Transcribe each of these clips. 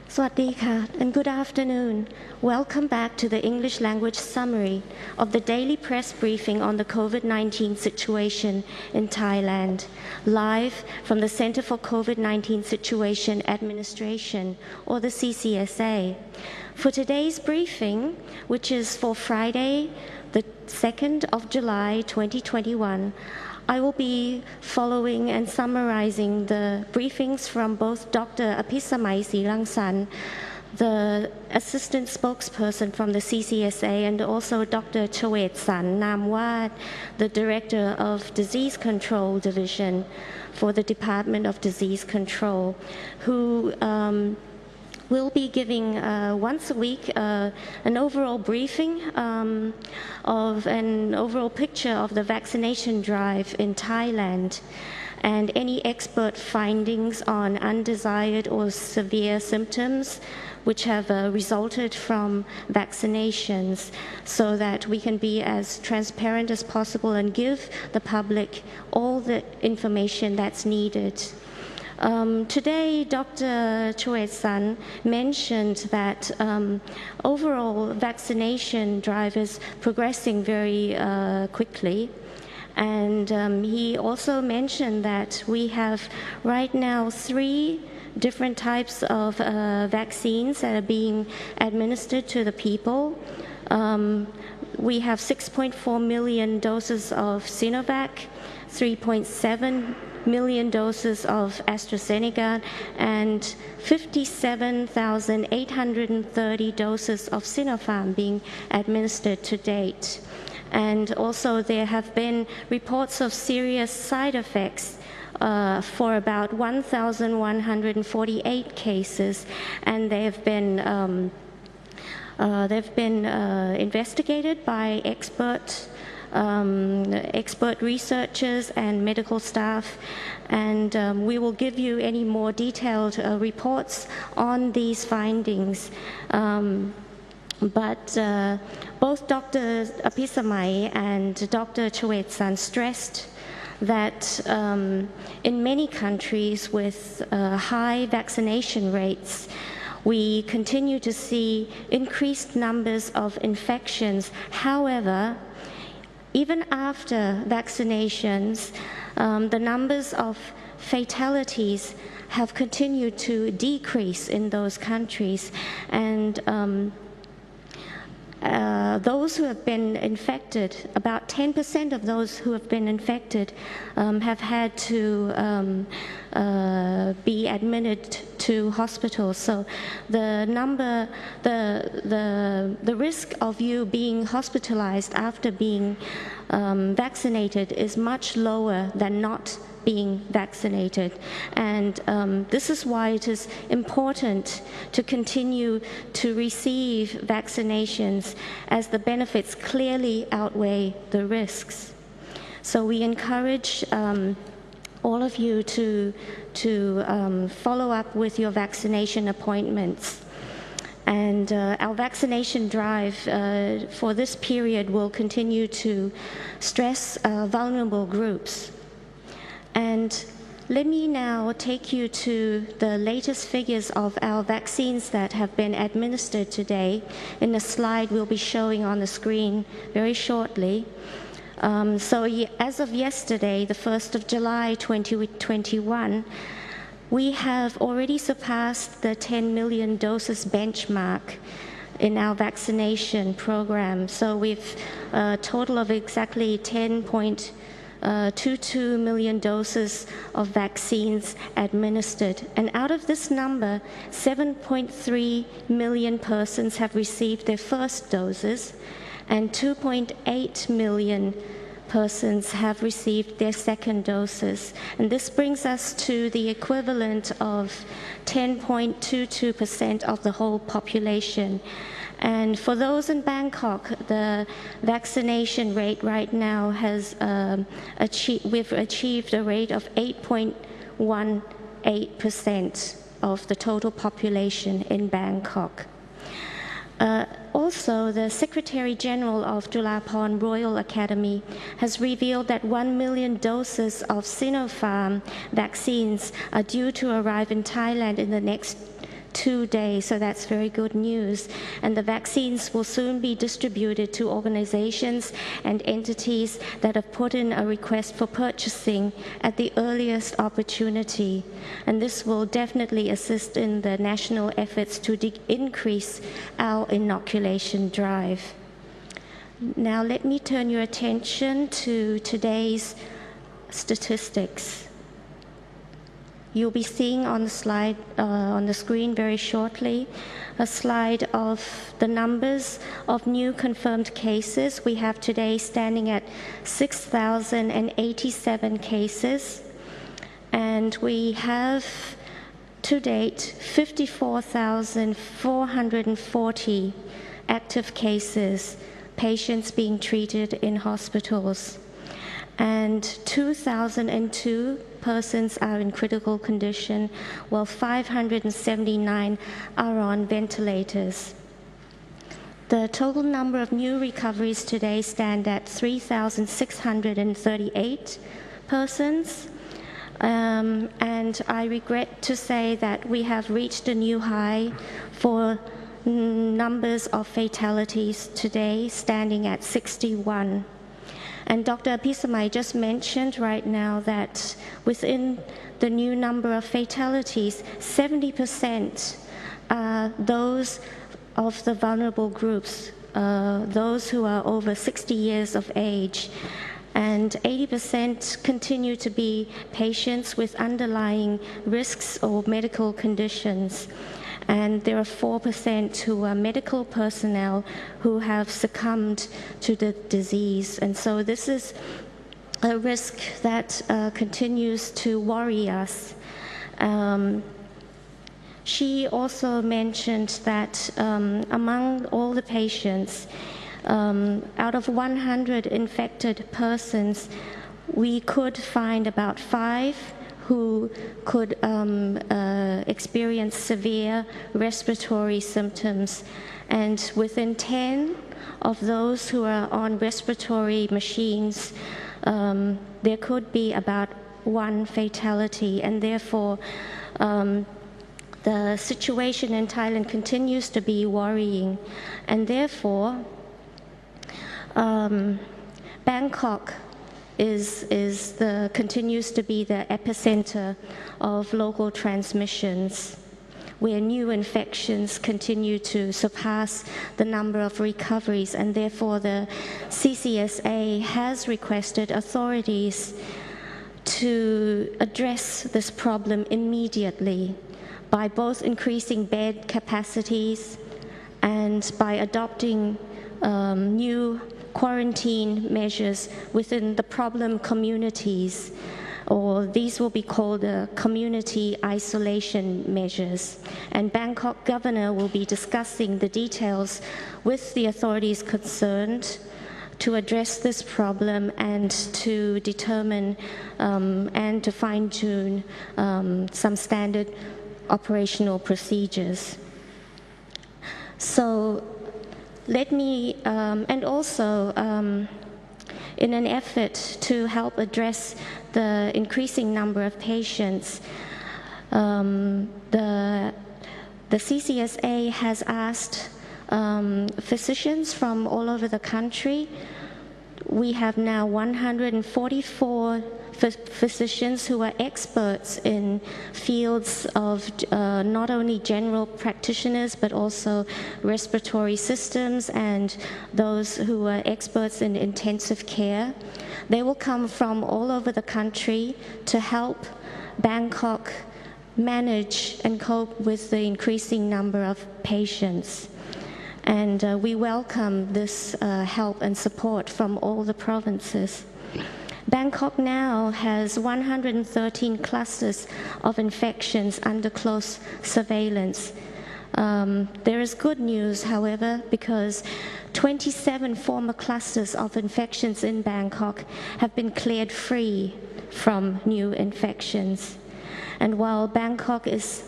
Swadika and good afternoon. Welcome back to the English language summary of the daily press briefing on the COVID-19 situation in Thailand, live from the Center for COVID-19 Situation Administration, or the CCSA. For today's briefing, which is for Friday, the 2nd of July 2021, I will be following and summarizing the briefings from both Dr. Apisamai Srirangsan, the assistant spokesperson from the CCSA, and also Dr. Chawetsan Namwat, the director of Disease Control Division for the Department of Disease Control, who we'll be giving once a week an overall briefing of an overall picture of the vaccination drive in Thailand and any expert findings on undesired or severe symptoms which have resulted from vaccinations, so that we can be as transparent as possible and give the public all the information that's needed. Today, Dr. Chawetsan mentioned that overall vaccination drive is progressing very quickly. And he also mentioned that we have right now 3 different types of vaccines that are being administered to the people. We have 6.4 million doses of Sinovac, 3.7 million doses of AstraZeneca, and 57,830 doses of Sinopharm being administered to date. And also there have been reports of serious side effects for about 1,148 cases, and they've been investigated by expert researchers and medical staff, and we will give you any more detailed reports on these findings. But both Dr. Apisamai and Dr. Chawetsan stressed that in many countries with high vaccination rates, we continue to see increased numbers of infections. However, even after vaccinations, the numbers of fatalities have continued to decrease in those countries, and those who have been infected, about 10% of those who have been infected have had to be admitted to hospitals. So the risk of you being hospitalized after being vaccinated is much lower than not being vaccinated. And this is why it is important to continue to receive vaccinations, as the benefits clearly outweigh the risks. So we encourage all of you to follow up with your vaccination appointments. And our vaccination drive for this period will continue to stress vulnerable groups. And let me now take you to the latest figures of our vaccines that have been administered today in the slide we'll be showing on the screen very shortly. So as of yesterday, the 1st of July 2021, we have already surpassed the 10 million doses benchmark in our vaccination program. So we've a total of exactly 10.22 million doses of vaccines administered. And out of this number, 7.3 million persons have received their first doses, and 2.8 million persons have received their second doses. And this brings us to the equivalent of 10.22% of the whole population. And for those in Bangkok, the vaccination rate right now has we've achieved a rate of 8.18% of the total population in Bangkok. Also, the Secretary General of Julapon Royal Academy has revealed that 1 million doses of Sinopharm vaccines are due to arrive in Thailand in the next 2 days, so that's very good news. And the vaccines will soon be distributed to organizations and entities that have put in a request for purchasing at the earliest opportunity. And this will definitely assist in the national efforts to increase our inoculation drive. Now let me turn your attention to today's statistics. You'll be seeing on the slide, on the screen very shortly, a slide of the numbers of new confirmed cases. We have today standing at 6,087 cases, and we have to date 54,440 active cases, patients being treated in hospitals, and 2,002 persons are in critical condition, while 579 are on ventilators. The total number of new recoveries today stand at 3,638 persons, and I regret to say that we have reached a new high for numbers of fatalities today, standing at 61. And Dr. Apisamai just mentioned right now that within the new number of fatalities, 70% are those of the vulnerable groups, those who are over 60 years of age. And 80% continue to be patients with underlying risks or medical conditions. And there are 4% who are medical personnel who have succumbed to the disease. And so this is a risk that continues to worry us. She also mentioned that among all the patients, out of 100 infected persons, we could find about 5 who could experience severe respiratory symptoms. And within 10 of those who are on respiratory machines, there could be about 1 fatality. And therefore, the situation in Thailand continues to be worrying. And therefore, Bangkok continues to be the epicenter of local transmissions, where new infections continue to surpass the number of recoveries, and therefore the CCSA has requested authorities to address this problem immediately by both increasing bed capacities and by adopting new quarantine measures within the problem communities, or these will be called community isolation measures. And Bangkok governor will be discussing the details with the authorities concerned to address this problem and to determine and to fine-tune some standard operational procedures. So let me, and also in an effort to help address the increasing number of patients, the CCSA has asked physicians from all over the country. We have now 144 physicians who are experts in fields of not only general practitioners but also respiratory systems, and those who are experts in intensive care. They will come from all over the country to help Bangkok manage and cope with the increasing number of patients. And we welcome this help and support from all the provinces. Bangkok now has 113 clusters of infections under close surveillance. There is good news, however, because 27 former clusters of infections in Bangkok have been cleared free from new infections. And while Bangkok is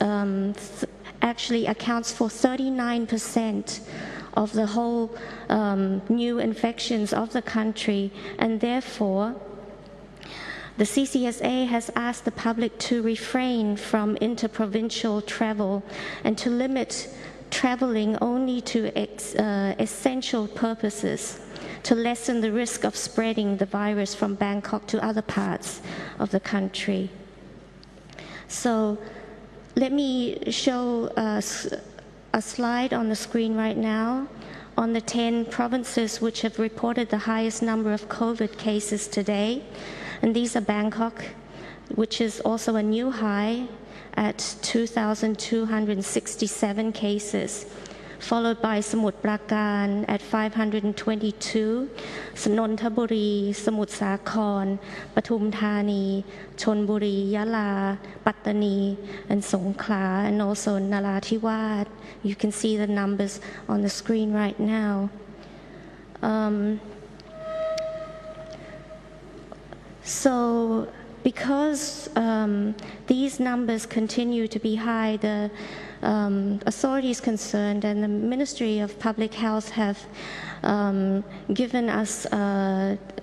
actually accounts for 39% of the whole new infections of the country, and therefore The CCSA has asked the public to refrain from interprovincial travel and to limit traveling only to essential purposes to lessen the risk of spreading the virus from Bangkok to other parts of the country. So let me show a slide on the screen right now on the 10 provinces which have reported the highest number of COVID cases today. And these are Bangkok, which is also a new high at 2,267 cases, followed by Samut Prakan at 522, Nonthaburi, Samut Sakhon, Pathum Thani, Chonburi, Yala, Pattani, and Songkhla, and also Narathiwat. You can see the numbers on the screen right now. So because these numbers continue to be high, the authorities concerned and the Ministry of Public Health have given us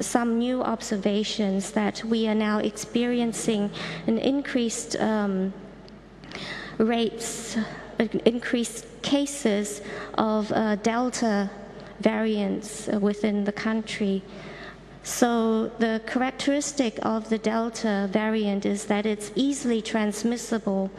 some new observations that we are now experiencing an increased increased cases of Delta variants within the country. So the characteristic of the Delta variant is that it's easily transmissible,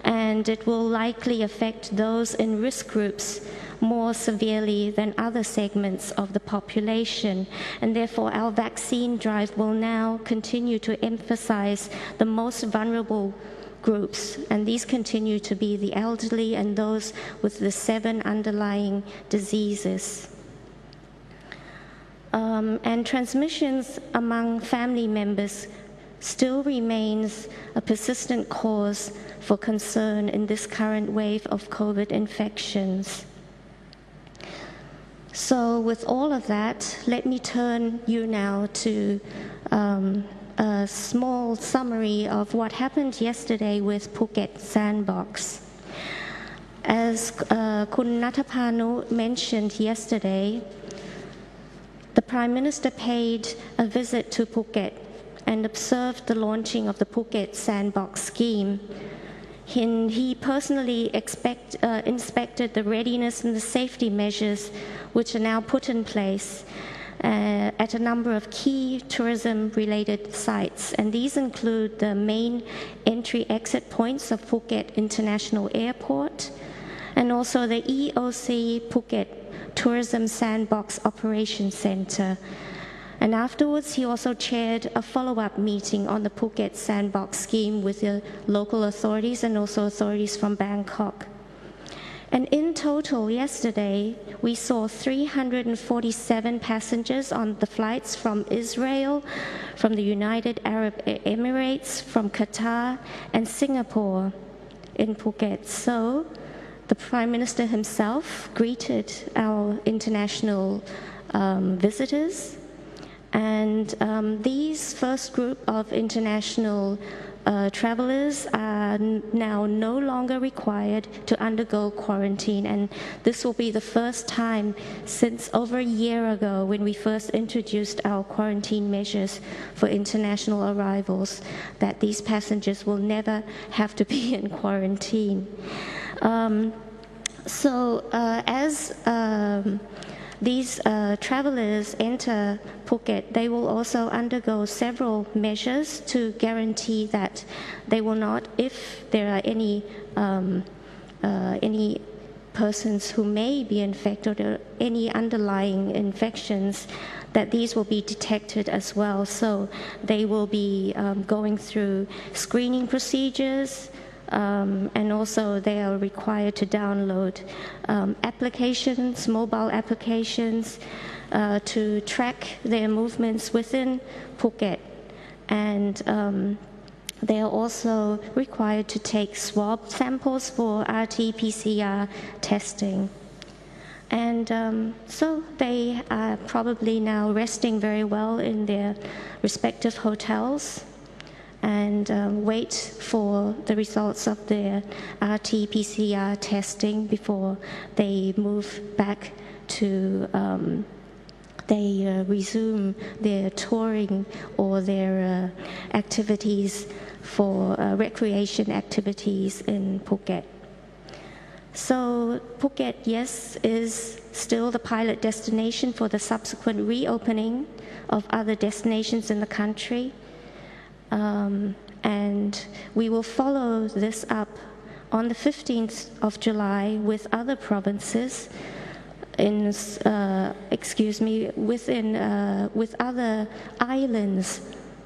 and it will likely affect those in risk groups more severely than other segments of the population. And therefore our vaccine drive will now continue to emphasize the most vulnerable groups, and these continue to be the elderly and those with the 7 underlying diseases. And transmissions among family members still remains a persistent cause for concern in this current wave of COVID infections. So with all of that, let me turn you now to a small summary of what happened yesterday with Phuket Sandbox. As Kun Natapanu mentioned yesterday, the Prime Minister paid a visit to Phuket and observed the launching of the Phuket Sandbox scheme. He personally inspected the readiness and the safety measures which are now put in place at a number of key tourism-related sites. And these include the main entry-exit points of Phuket International Airport and also the EOC Phuket Tourism Sandbox Operations Center. And afterwards, he also chaired a follow-up meeting on the Phuket Sandbox scheme with the local authorities and also authorities from Bangkok. And in total, yesterday, we saw 347 passengers on the flights from Israel, from the United Arab Emirates, from Qatar, and Singapore in Phuket. So the Prime Minister himself greeted our international visitors. And these first group of international travelers are now no longer required to undergo quarantine. And this will be the first time since over a year ago when we first introduced our quarantine measures for international arrivals that these passengers will never have to be in quarantine. As these travelers enter Phuket, they will also undergo several measures to guarantee that they will not, if there are any persons who may be infected or any underlying infections, that these will be detected as well. So they will be going through screening procedures, and also they are required to download applications, mobile applications, to track their movements within Phuket. And they are also required to take swab samples for RT-PCR testing. And so they are probably now resting very well in their respective hotels and wait for the results of their RT-PCR testing before they move back to they resume their touring or their activities for recreation activities in Phuket. So Phuket, yes, is still the pilot destination for the subsequent reopening of other destinations in the country. And we will follow this up on the 15th of July with other provinces with other islands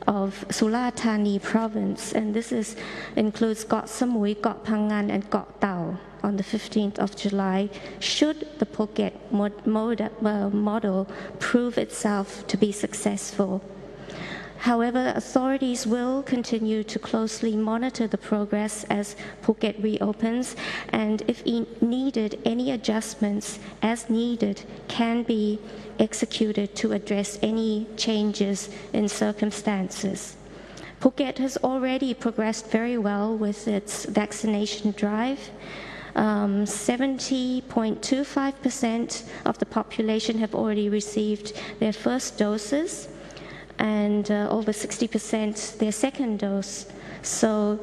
of Sulathani province, and this includes Got Samui, Got Phangan, and Got Tau on the 15th of July, should the Phuket model prove itself to be successful. However, authorities will continue to closely monitor the progress as Phuket reopens, and if needed, any adjustments as needed can be executed to address any changes in circumstances. Phuket has already progressed very well with its vaccination drive. 70.25% of the population have already received their first doses, and over 60% their second dose. So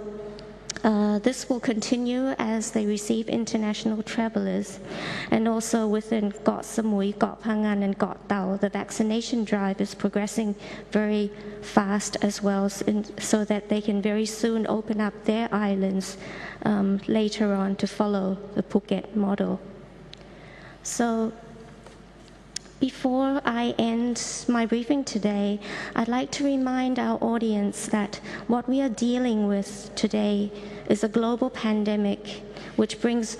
this will continue as they receive international travelers. And also within Got Samui, Got Phangan, and Got Tau, the vaccination drive is progressing very fast as well, so that they can very soon open up their islands later on to follow the Phuket model. So before I end my briefing today, I'd like to remind our audience that what we are dealing with today is a global pandemic which brings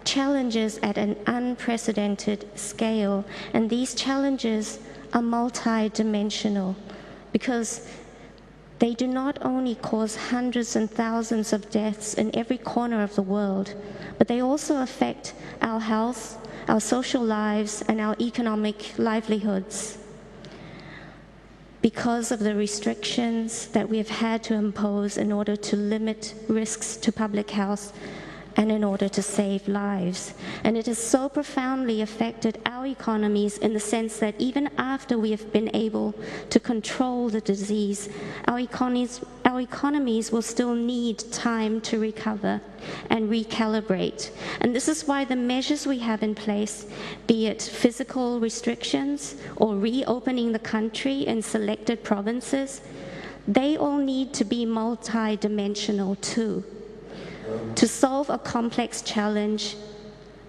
challenges at an unprecedented scale, and these challenges are multi-dimensional because they do not only cause hundreds and thousands of deaths in every corner of the world, but they also affect our health, our social lives, and our economic livelihoods. Because of the restrictions that we have had to impose in order to limit risks to public health and in order to save lives. And it has so profoundly affected our economies in the sense that even after we have been able to control the disease, our economies will still need time to recover and recalibrate. And this is why the measures we have in place, be it physical restrictions or reopening the country in selected provinces, they all need to be multi-dimensional too. To solve a complex challenge,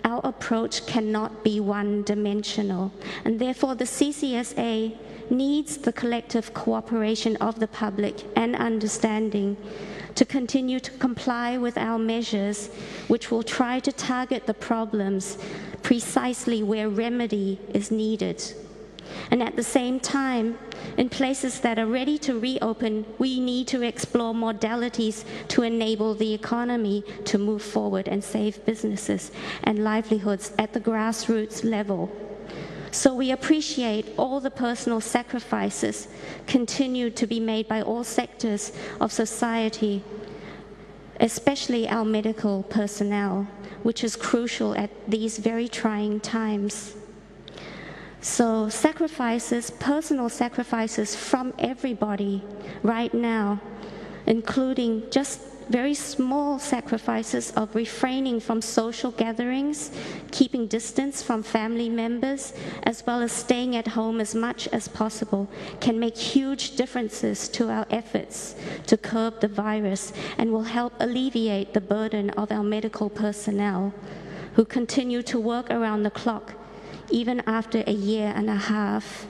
our approach cannot be one-dimensional, and therefore the CCSA needs the collective cooperation of the public and understanding to continue to comply with our measures, which will try to target the problems precisely where remedy is needed. And at the same time, in places that are ready to reopen, we need to explore modalities to enable the economy to move forward and save businesses and livelihoods at the grassroots level. So we appreciate all the personal sacrifices continued to be made by all sectors of society, especially our medical personnel, which is crucial at these very trying times. So sacrifices, personal sacrifices from everybody right now, including just very small sacrifices of refraining from social gatherings, keeping distance from family members, as well as staying at home as much as possible, can make huge differences to our efforts to curb the virus and will help alleviate the burden of our medical personnel who continue to work around the clock even after a year and a half.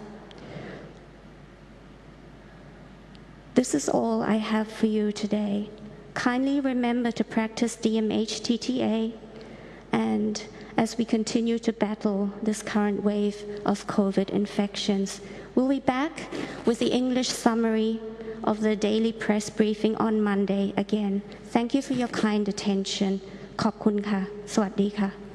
This is all I have for you today. Kindly remember to practice DMHTTA, and as we continue to battle this current wave of COVID infections, we'll be back with the English summary of the daily press briefing on Monday again. Thank you for your kind attention. ขอบคุณค่ะ สวัสดีค่ะ